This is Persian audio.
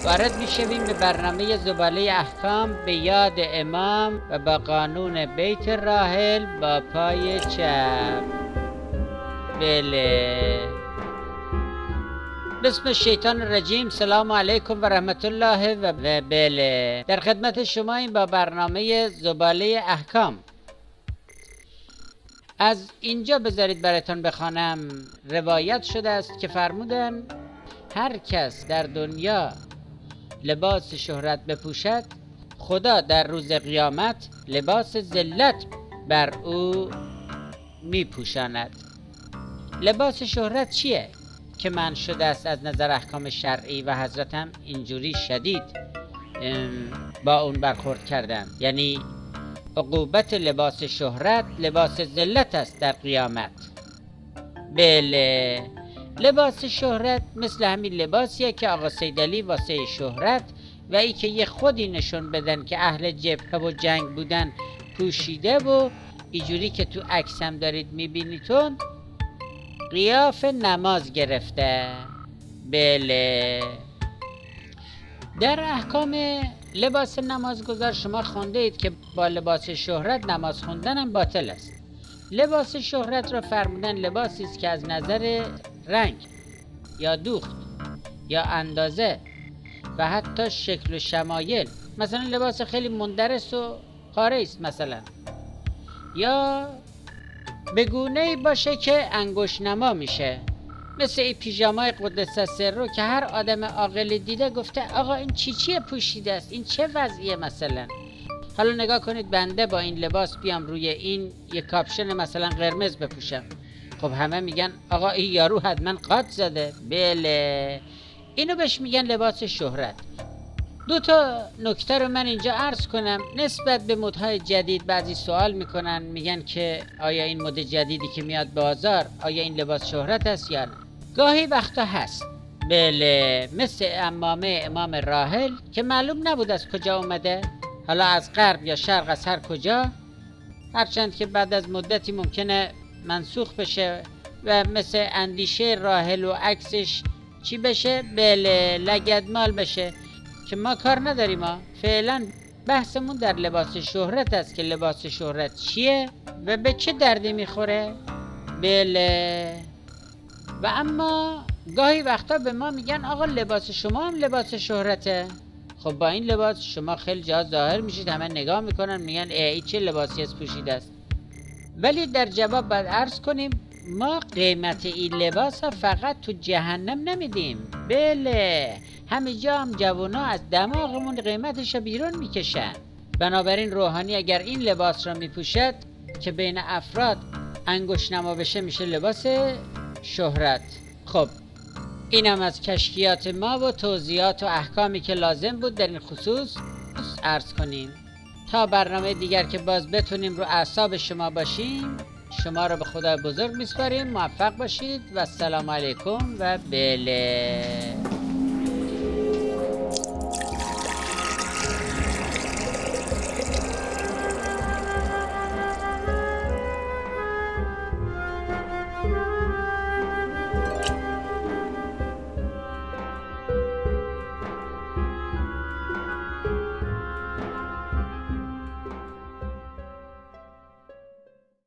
وارد میشویم به برنامه زباله احکام به یاد امام و با قانون بیت راحل با پای چپ. بله. بسم الشیطان الرجیم. سلام علیکم و رحمت الله و بله، در خدمت شما این با برنامه زباله احکام. از اینجا بذارید براتون بخوانم. روایت شده است که فرمودن هر کس در دنیا لباس شهرت بپوشد، خدا در روز قیامت لباس ذلت بر او میپوشاند. لباس شهرت چیه که منع شده است از نظر احکام شرعی و حضرت هم اینجوری شدید با اون برخورد کردن؟ یعنی عقوبت لباس شهرت لباس ذلت است در قیامت. بله، لباس شهرت مثل همین لباسیه که آقا سیدعلی واسه شهرت و ای که یه خودی نشون بدن که اهل جبهه و جنگ بودن پوشیده و اینجوری که تو عکس هم دارید میبینیتون قیاف نماز گرفته. بله، در احکام لباس نمازگزار شما خونده اید که با لباس شهرت نماز خوندن هم باطل است. لباس شهرت را فرمودن لباسی است که از نظر رنگ یا دوخت یا اندازه و حتی شکل و شمایل، مثلا لباس خیلی مندرس و قاره است مثلا، یا به گونه‌ای باشه که انگشت نما میشه، مثل این پیژامای قدس سره که هر آدم عاقلی دیده گفته آقا این چیه پوشیده است، این چه وضعیه مثلا. حالا نگاه کنید بنده با این لباس بیام روی این یک کاپشن مثلا قرمز بپوشم، خب همه میگن آقا این یارو حتما قات زده. بله، اینو بهش میگن لباس شهرت. دو تا نکته رو من اینجا عرض کنم. نسبت به مدهای جدید بعضی سوال میکنن، میگن که آیا این مد جدیدی که میاد بازار آیا این لباس شهرت است یا نه؟ گاهی وقتا هست. بله، مثل عمامه امام راحل که معلوم نبود از کجا اومده، حالا از غرب یا شرق، از هر کجا، هرچند که بعد از مدتی ممکنه منسوخ بشه و مثل اندیشه راحل و عکسش چی بشه؟ بله، لگدمال بشه که ما کار نداریم. ما فعلا بحثمون در لباس شهرت است که لباس شهرت چیه و به چه دردی میخوره. بله، و اما گاهی وقتا به ما میگن آقا لباس شما هم لباس شهرته. خب با این لباس شما خیلی جا ظاهر میشید، همه نگاه میکنن میگن ای چه لباسی از پوشیده است. ولی در جواب باید عرض کنیم ما قیمت این لباس ها فقط تو جهنم نمیدیم. بله، همینجا هم جوانا از دماغمون قیمتش رو بیرون میکشن. بنابراین روحانی اگر این لباس را میپوشد که بین افراد انگشت نما بشه میشه لباس شهرت. خب اینم از کشفیات ما و توضیحات و احکامی که لازم بود در این خصوص عرض کنیم. تا برنامه دیگر که باز بتونیم رو اعصاب شما باشیم، شما رو به خدا بزرگ میسپاریم. موفق باشید و السلام علیکم و بله.